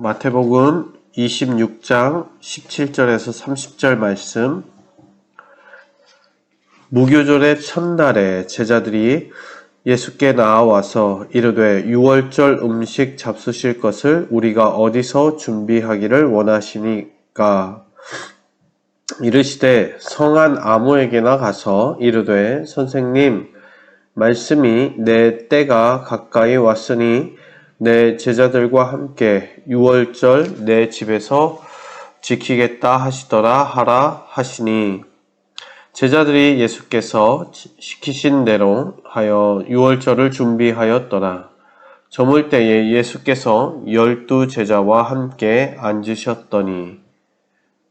마태복음 26장 17절에서 30절 말씀. 무교절의 첫날에 제자들이 예수께 나아와서 이르되 유월절 음식 잡수실 것을 우리가 어디서 준비하기를 원하시니까? 이르시되 성한 아무에게나 가서 이르되 선생님, 말씀이 내 때가 가까이 왔으니 내 제자들과 함께 유월절 내 집에서 지키겠다 하시더라 하라 하시니, 제자들이 예수께서 시키신 대로 하여 유월절을 준비하였더라. 저물 때에 예수께서 12 제자와 함께 앉으셨더니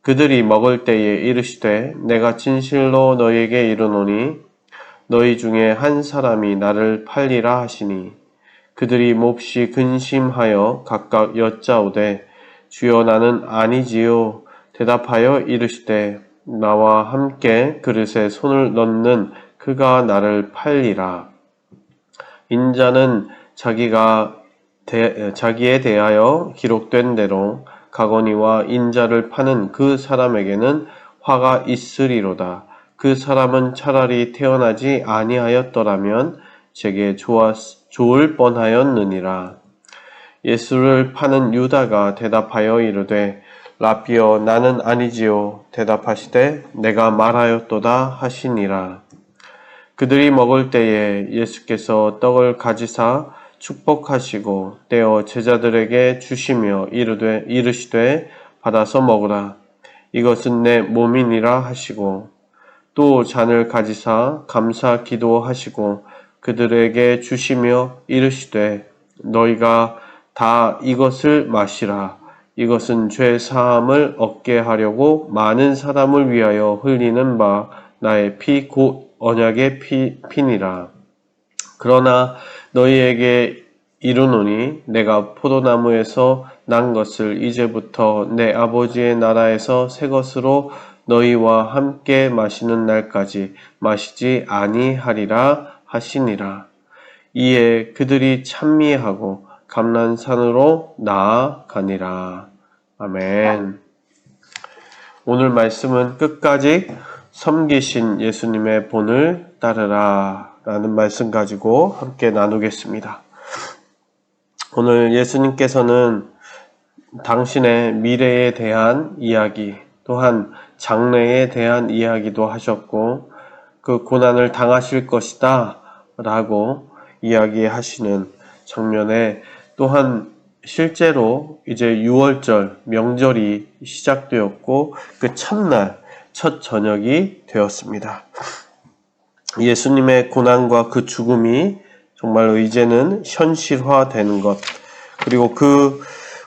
그들이 먹을 때에 이르시되 내가 진실로 너희에게 이르노니 너희 중에 한 사람이 나를 팔리라 하시니, 그들이 몹시 근심하여 각각 여짜오되 주여 나는 아니지요. 대답하여 이르시되 나와 함께 그릇에 손을 넣는 그가 나를 팔리라. 인자는 자기에 대하여 기록된 대로 가거니와 인자를 파는 그 사람에게는 화가 있으리로다. 그 사람은 차라리 태어나지 아니하였더라면 제게 좋을 뻔하였느니라. 예수를 파는 유다가 대답하여 이르되 라삐여 나는 아니지요. 대답하시되 내가 말하였도다 하시니라. 그들이 먹을 때에 예수께서 떡을 가지사 축복하시고 떼어 제자들에게 주시며 이르시되 받아서 먹으라. 이것은 내 몸이니라 하시고, 또 잔을 가지사 감사 기도하시고 그들에게 주시며 이르시되 너희가 다 이것을 마시라. 이것은 죄 사함을 얻게 하려고 많은 사람을 위하여 흘리는 바 나의 피 곧 언약의 피니라. 그러나 너희에게 이르노니 내가 포도나무에서 난 것을 이제부터 내 아버지의 나라에서 새 것으로 너희와 함께 마시는 날까지 마시지 아니하리라 하시니라. 이에 그들이 찬미하고 감람산으로 나아가니라. 아멘. 오늘 말씀은 끝까지 섬기신 예수님의 본을 따르라 라는 말씀 가지고 함께 나누겠습니다. 오늘 예수님께서는 당신의 미래에 대한 이야기, 또한 장래에 대한 이야기도 하셨고, 그 고난을 당하실 것이다 라고 이야기하시는 장면에, 또한 실제로 이제 유월절 명절이 시작되었고 그 첫날 첫 저녁이 되었습니다. 예수님의 고난과 그 죽음이 정말로 이제는 현실화되는 것, 그리고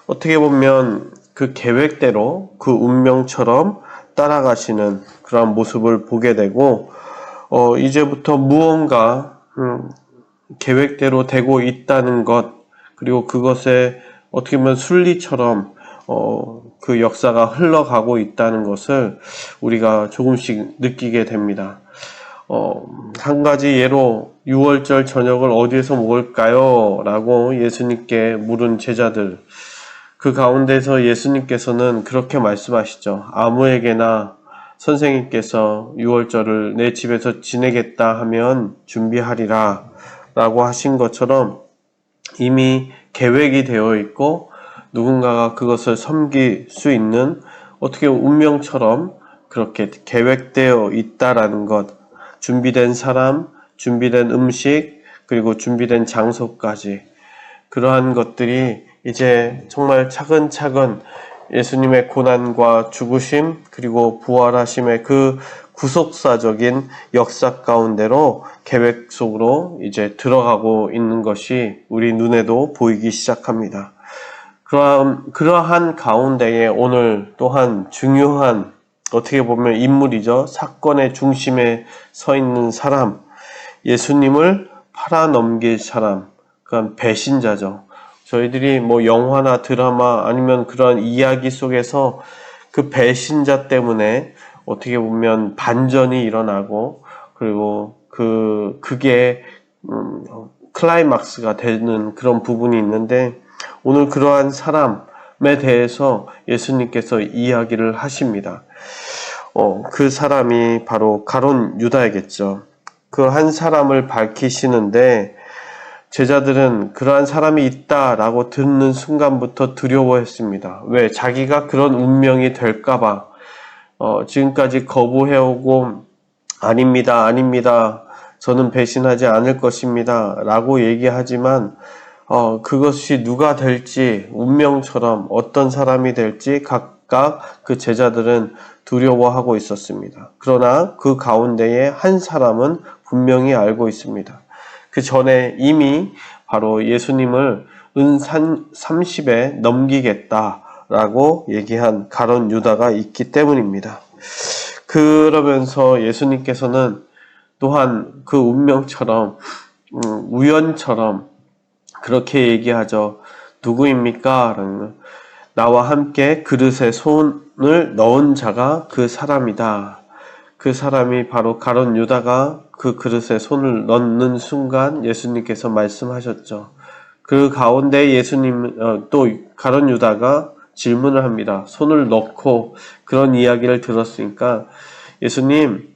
어떻게 보면 그 계획대로 그 운명처럼 따라가시는 그런 모습을 보게 되고, 이제부터 무언가 계획대로 되고 있다는 것, 그리고 그것에 어떻게 보면 순리처럼 그 역사가 흘러가고 있다는 것을 우리가 조금씩 느끼게 됩니다. 한 가지 예로 유월절 저녁을 어디에서 먹을까요? 라고 예수님께 물은 제자들, 그 가운데서 예수님께서는 그렇게 말씀하시죠. 아무에게나 선생님께서 유월절을 내 집에서 지내겠다 하면 준비하리라 라고 하신 것처럼 이미 계획이 되어 있고 누군가가 그것을 섬길 수 있는, 어떻게 운명처럼 그렇게 계획되어 있다라는 것, 준비된 사람, 준비된 음식, 그리고 준비된 장소까지, 그러한 것들이 이제 정말 차근차근 예수님의 고난과 죽으심 그리고 부활하심의 그 구속사적인 역사 가운데로 계획 속으로 이제 들어가고 있는 것이 우리 눈에도 보이기 시작합니다. 그러한 가운데에 오늘 또한 중요한, 어떻게 보면 인물이죠. 사건의 중심에 서 있는 사람, 예수님을 팔아넘길 사람, 그건 배신자죠. 저희들이 영화나 드라마 아니면 그런 이야기 속에서 그 배신자 때문에 어떻게 보면 반전이 일어나고, 그리고 그게 클라이막스가 되는 그런 부분이 있는데, 오늘 그러한 사람, 대해서 예수님께서 이야기를 하십니다. 그 사람이 바로 가룟 유다이겠죠. 그 한 사람을 밝히시는데 제자들은 그러한 사람이 있다라고 듣는 순간부터 두려워했습니다. 왜? 자기가 그런 운명이 될까봐 지금까지 거부해오고 아닙니다, 아닙니다, 저는 배신하지 않을 것입니다 라고 얘기하지만 그것이 누가 될지, 운명처럼 어떤 사람이 될지 각각 그 제자들은 두려워하고 있었습니다. 그러나 그 가운데에 한 사람은 분명히 알고 있습니다. 그 전에 이미 바로 예수님을 은 30에 넘기겠다라고 얘기한 가룟 유다가 있기 때문입니다. 그러면서 예수님께서는 또한 그 운명처럼, 우연처럼 그렇게 얘기하죠. 누구입니까? 나와 함께 그릇에 손을 넣은 자가 그 사람이다. 그 사람이 바로 가룟 유다가 그 그릇에 손을 넣는 순간 예수님께서 말씀하셨죠. 그 가운데 또 가룟 유다가 질문을 합니다. 손을 넣고 그런 이야기를 들었으니까 예수님,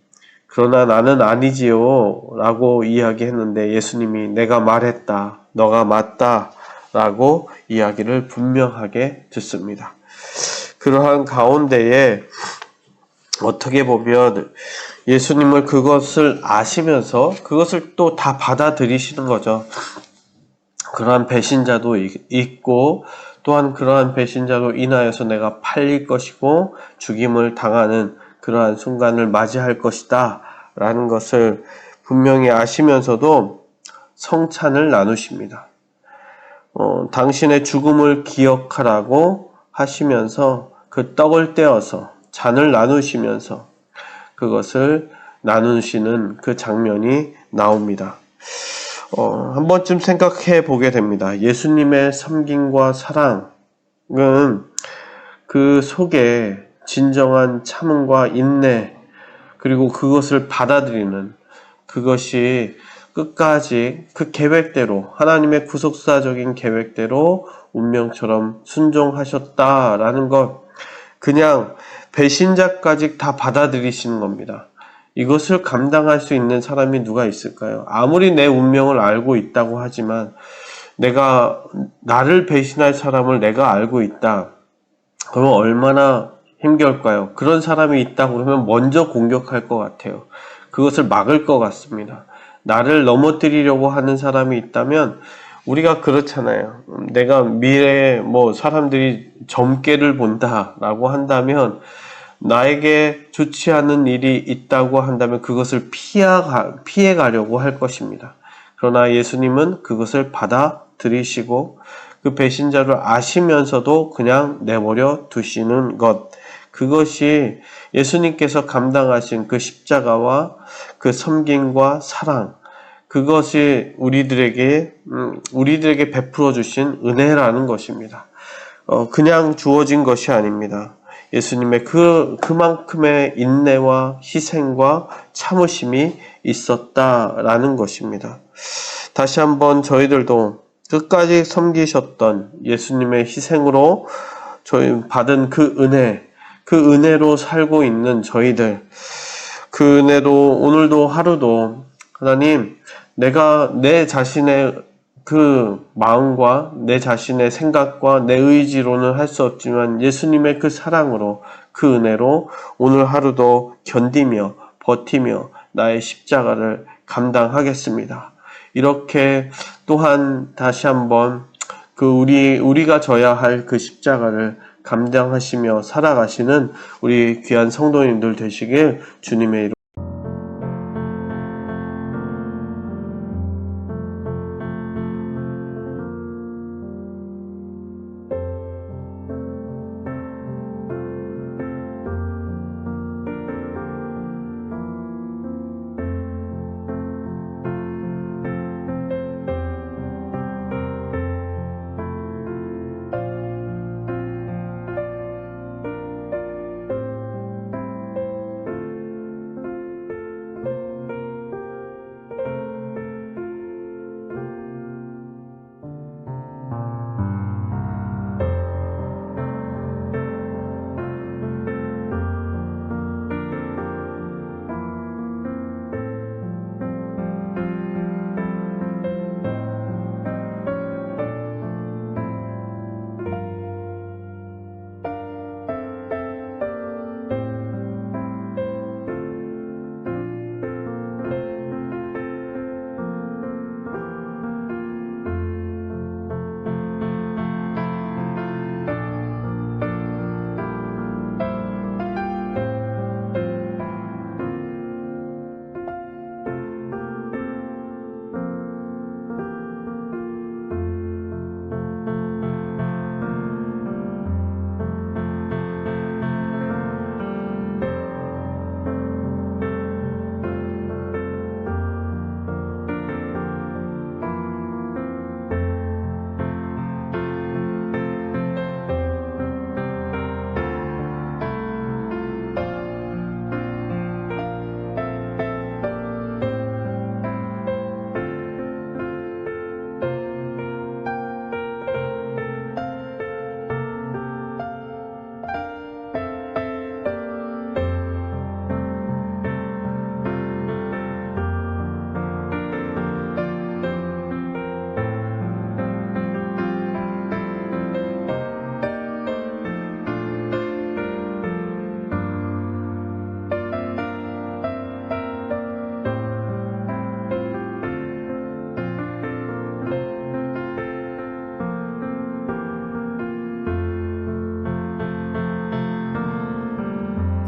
그러나 나는 아니지요 라고 이야기했는데 예수님이 내가 말했다, 너가 맞다 라고 이야기를 분명하게 듣습니다. 그러한 가운데에 어떻게 보면 예수님을 그것을 아시면서 그것을 또 다 받아들이시는 거죠. 그러한 배신자도 있고 또한 그러한 배신자로 인하여서 내가 팔릴 것이고 죽임을 당하는 그러한 순간을 맞이할 것이다 라는 것을 분명히 아시면서도 성찬을 나누십니다. 당신의 죽음을 기억하라고 하시면서 그 떡을 떼어서 잔을 나누시면서 그것을 나누시는 그 장면이 나옵니다. 한 번쯤 생각해 보게 됩니다. 예수님의 섬김과 사랑은 그 속에 진정한 참음과 인내, 그리고 그것을 받아들이는 그것이 끝까지 그 계획대로, 하나님의 구속사적인 계획대로 운명처럼 순종하셨다라는 것, 그냥 배신자까지 다 받아들이시는 겁니다. 이것을 감당할 수 있는 사람이 누가 있을까요? 아무리 내 운명을 알고 있다고 하지만 나를 배신할 사람을 내가 알고 있다. 그러면 얼마나 힘겨울까요? 그런 사람이 있다고 그러면 먼저 공격할 것 같아요. 그것을 막을 것 같습니다. 나를 넘어뜨리려고 하는 사람이 있다면 우리가 그렇잖아요. 내가 미래에 사람들이 점괘를 본다라고 한다면 나에게 좋지 않은 일이 있다고 한다면 그것을 피해 가려고 할 것입니다. 그러나 예수님은 그것을 받아들이시고 그 배신자를 아시면서도 그냥 내버려 두시는 것, 그것이 예수님께서 감당하신 그 십자가와 그 섬김과 사랑, 그것이 우리들에게 베풀어 주신 은혜라는 것입니다. 그냥 주어진 것이 아닙니다. 예수님의 그만큼의 인내와 희생과 참으심이 있었다라는 것입니다. 다시 한번 저희들도 끝까지 섬기셨던 예수님의 희생으로 저희 받은 그 은혜로 살고 있는 저희들, 그 은혜로 오늘도 하루도 하나님, 내가 내 자신의 그 마음과 내 자신의 생각과 내 의지로는 할 수 없지만 예수님의 그 사랑으로, 그 은혜로 오늘 하루도 견디며 버티며 나의 십자가를 감당하겠습니다. 이렇게 또한 다시 한번 우리가 져야 할 그 십자가를 감당하시며 살아가시는 우리 귀한 성도님들 되시길 주님의 이름으로